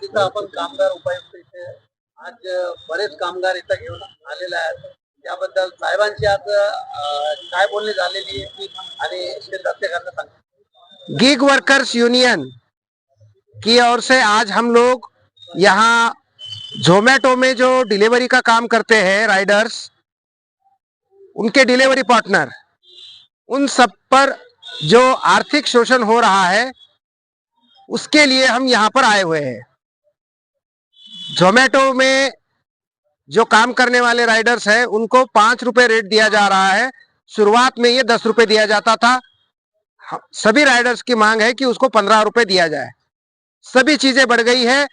इथं आपण कामगार उपायुक्त इथे आज बरेच कामगार इथं घेऊन आलेले आहेत. त्याबद्दल साहेबांची आज काय बोलणी झालेली आहे आणि ते दर्शकांना सांगा. गिग वर्कर्स यूनियन की ओर से आज हम लोग यहाँ जोमेटो में जो डिलीवरी का काम करते हैं राइडर्स, उनके डिलीवरी पार्टनर, उन सब पर जो आर्थिक शोषण हो रहा है उसके लिए हम यहाँ पर आए हुए हैं। जोमेटो में जो काम करने वाले राइडर्स हैं उनको 5 रुपए रेट दिया जा रहा है। शुरुआत में ये 10 रुपए दिया जाता था। सभी राइडर्स की मांग है कि उसको 15 रुपए दिया जाए। सभी चीजें बढ़ गई है,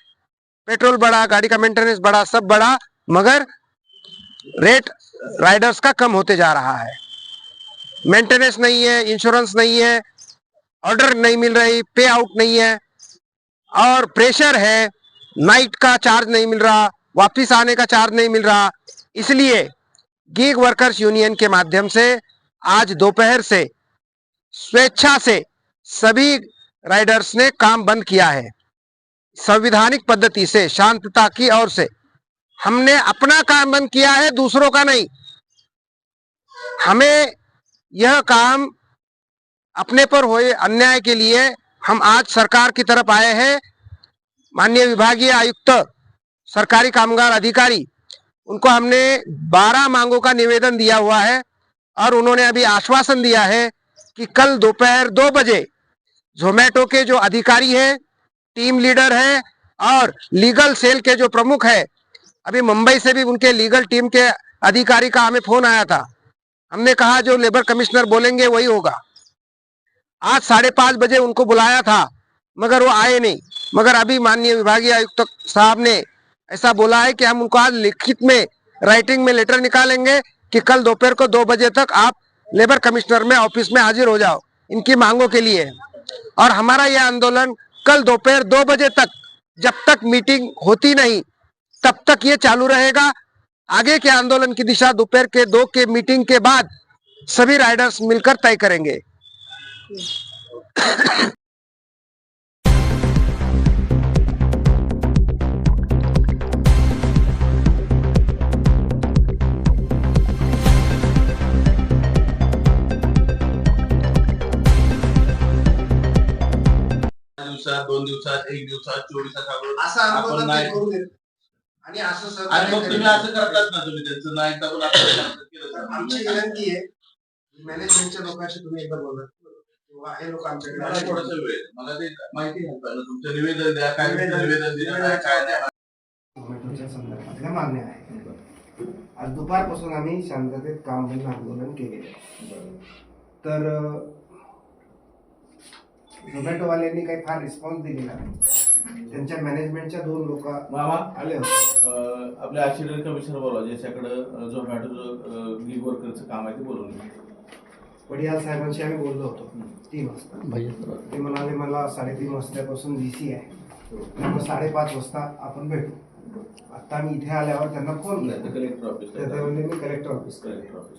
पेट्रोल बढ़ा, गाड़ी का मेंटेनेंस बढ़ा, सब बढ़ा, मगर रेट राइडर्स का कम होते जा रहा है। मेंटेनेंस नहीं है, इंश्योरेंस नहीं है, ऑर्डर नहीं मिल रही, पे आउट नहीं है और प्रेशर है, नाइट का चार्ज नहीं मिल रहा, वापिस आने का चार्ज नहीं मिल रहा। इसलिए गिग वर्कर्स यूनियन के माध्यम से आज दोपहर से स्वेच्छा से सभी राइडर्स ने काम बंद किया है। संविधानिक पद्धति से, शांतता की ओर से हमने अपना काम बंद किया है, दूसरों का नहीं। हमें यह काम अपने पर हुए अन्याय के लिए हम आज सरकार की तरफ आए हैं। माननीय विभागीय आयुक्त, सरकारी कामगार अधिकारी, उनको हमने 12 मांगों का निवेदन दिया हुआ है और उन्होंने अभी आश्वासन दिया है कि कल दोपहर 2 बजे जोमेटो के जो अधिकारी हैं, टीम लीडर हैं और लीगल सेल के जो प्रमुख है, अभी मुंबई से भी उनके लीगल टीम के अधिकारी का हमें फोन आया था। हमने कहा जो लेबर कमिश्नर बोलेंगे वही होगा। आज 5:30 बजे उनको बुलाया था मगर वो आए नहीं। मगर अभी माननीय विभागीय आयुक्त साहब ने ऐसा बोला है कि हम उनको आज लिखित में, राइटिंग में लेटर निकालेंगे कि कल दोपहर को 2 बजे तक आप लेबर कमिश्नर में ऑफिस में हाजिर हो जाओ इनकी मांगों के लिए। और हमारा यह आंदोलन कल दोपहर 2 बजे तक, जब तक मीटिंग होती नहीं तब तक ये चालू रहेगा। आगे के आंदोलन की दिशा दोपहर के 2 के मीटिंग के बाद सभी राइडर्स मिलकर तय करेंगे। दिवसात, 2 दिवसात, 1 दिवसात, 24 तासात असं आपण नाही. आणि असं आणि मग तुम्ही असं करतात ना, तुम्ही त्यांचं नाही तर आपण असं केलं. आमची विनंती आहे मॅनेजमेंटच्या लोकांशी तुम्ही एकदा बोला किंवा हे लोक मला आमच्याकडे थोडंसं वेळ, मला ते माहिती घ्यायला पाहिजे. तुमचं निवेदन द्या, काय निवेदन दिलं काय नाही. टोमॅटोच्या संदर्भातल्या मागण्या आहेत. आज दुपारपासून आम्ही शांततेत काम बंद आंदोलन केलेले आहे. तर झोमॅटोवाल्यांनी काही फार रिस्पॉन्स दिलेला नाही. त्यांच्या मॅनेजमेंटच्या 2 लोक आले होते. आपल्या ऍक्सिडेंट कमिशनर बोलवा, ज्याच्याकडे झोमॅटोचं गिग वर्करचं काम आहे ते बोलवून. पडियाल साहेबांशी आम्ही बोललो होतो 3 वाजता. ते म्हणाले मला 3:30 वाजतापासून VC आहे, मग 5:30 वाजता आपण भेटू. आता मी इथे आल्यावर त्यांना फोन केला, कलेक्टर ऑफिस, मी कलेक्टर ऑफिस.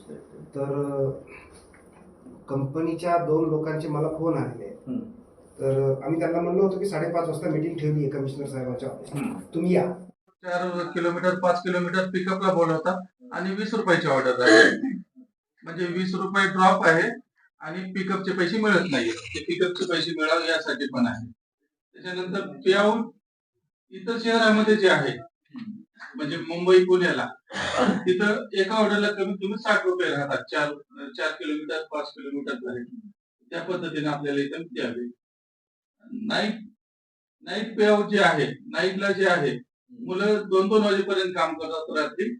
तर कंपनीच्या 2 लोकांचे मला फोन आलेले. तर आम्ही त्यांना म्हणलो होतो की 5:30 वाजता मीटिंग ठेवली आहे कमिशनर साहेबांच्या ऑफिसला, तुम्ही या. 4 किलोमीटर 5 किलोमीटर पिकअपला बोलवतात आणि 20 रुपयाची ऑर्डर आहे. म्हणजे 20 रुपये ड्रॉप आहे आणि पिकअपचे पैसे मिळत नाही. ते पिकअपचे पैसे मिळावे यासाठी पण आहे. त्याच्यानंतर पे आउट इतर शहरामध्ये जे आहे, म्हणजे मुंबई पुण्याला, तिथं एका ऑर्डरला कमीत कमी 60 रुपये राहतात. 4 किलोमीटर 5 किलोमीटर त्या पद्धतीने आपल्याला इथं द्यावे. नाईट पे आउट जे आहे, नाईटला जे आहे, मुलं 2-2 वाजेपर्यंत काम करतात रात्री,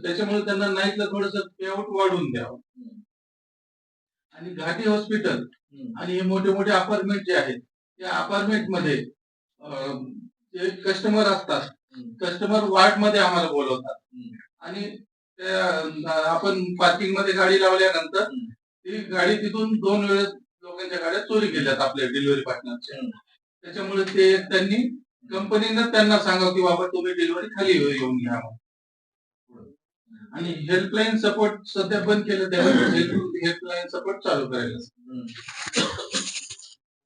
त्याच्यामुळे त्यांना नाईटला थोडस पे आउट वाढवून द्यावं. आणि घाटी हॉस्पिटल आणि हे मोठे मोठे अपार्टमेंट जे आहेत, त्या अपार्टमेंट मध्ये जे कस्टमर असतात, कस्टमर वार्ड मध्ये आम्हाला बोलवतात आणि आपण पार्किंग मध्ये गाडी लावल्यानंतर ती गाडी तिथून 2 वेळेस लोकांच्या गाड्या चोरी केल्यात आपल्या डिलिव्हरी पार्टनरच्या. त्याच्यामुळे ते त्यांनी कंपनीनं त्यांना सांगावं की बाबा तुम्ही डिलिव्हरी खाली येऊन घ्या. आणि हेल्पलाईन सपोर्ट सध्या बंद केलं, त्यामुळे हेल्पलाईन सपोर्ट चालू करायला.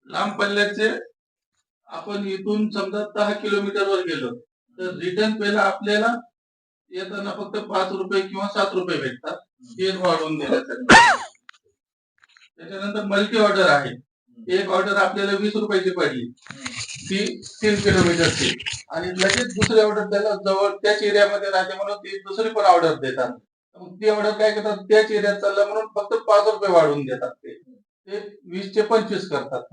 लांब पल्ल्याचे आपण इथून समजा 10 किलोमीटरवर गेलो तर रिटर्न पेला आपल्याला येताना फक्त 5 रुपये किंवा 7 रुपये भेटतात, हे वाढवून देण्यासाठी. त्याच्यानंतर मल्टी ऑर्डर आहे. एक ऑर्डर आपल्याला 20 रुपयाची पडली, ती 3 किलोमीटरची, आणि लगेच दुसरी ऑर्डर त्याला जवळ त्याच एरियामध्ये राहते म्हणून ती दुसरी पण ऑर्डर देतात. मग ती ऑर्डर काय करतात, त्याच एरियात चाललं म्हणून फक्त 5 रुपये वाढवून देतात. ते 20 चे 25 करतात.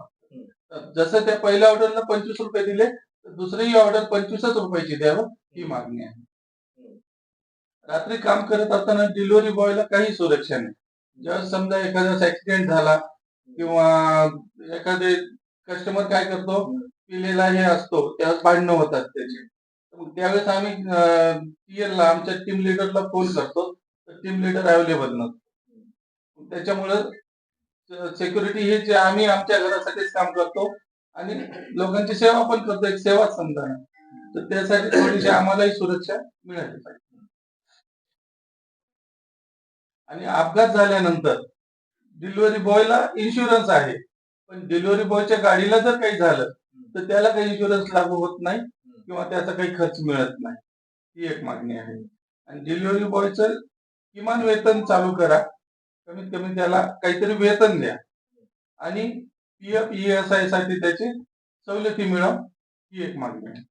तर जसं त्या पहिल्या ऑर्डरला 25 रुपये दिले, तर दुसरी ऑर्डर 25च रुपयाची द्यावं, ही मागणी आहे. रात्री काम करत असताना डिलिव्हरी बॉयला काही सुरक्षा नाही. जेव्हा समजा एखाद्याचा ऍक्सिडेंट झाला किंवा एखादे कस्टमर काय करतो, पिलेला हे असतो, त्यावेळेस भांडणं होतात त्याचे. मग त्यावेळेस आम्ही TL ला, आमच्या टीम लिडरला फोन करतो, तर टीम लिडर अवेलेबल नसतो. त्याच्यामुळं सिक्युरिटी हे जे आम्ही आमच्या घरासाठीच काम करतो आणि लोकांची सेवा पण करतो, एक सेवाच समजा ना. तर त्यासाठी थोडीशी आम्हालाही सुरक्षा मिळाली पाहिजे. आणि अपघात झाल्यानंतर डिलिव्हरी बॉयला इन्शुरन्स आहे, पण डिलिव्हरी बॉयच्या गाडीला जर काही झालं तर त्याला काही इन्शुरन्स लागू होत नाही किंवा त्याचा काही खर्च मिळत नाही. ही एक मागणी आहे. आणि डिलिव्हरी बॉयचं किमान वेतन चालू करा, कमीत कमी त्याला काहीतरी वेतन द्या, आणि PF ESI साठी त्याची सवलती मिळव, ही एक मागणी आहे.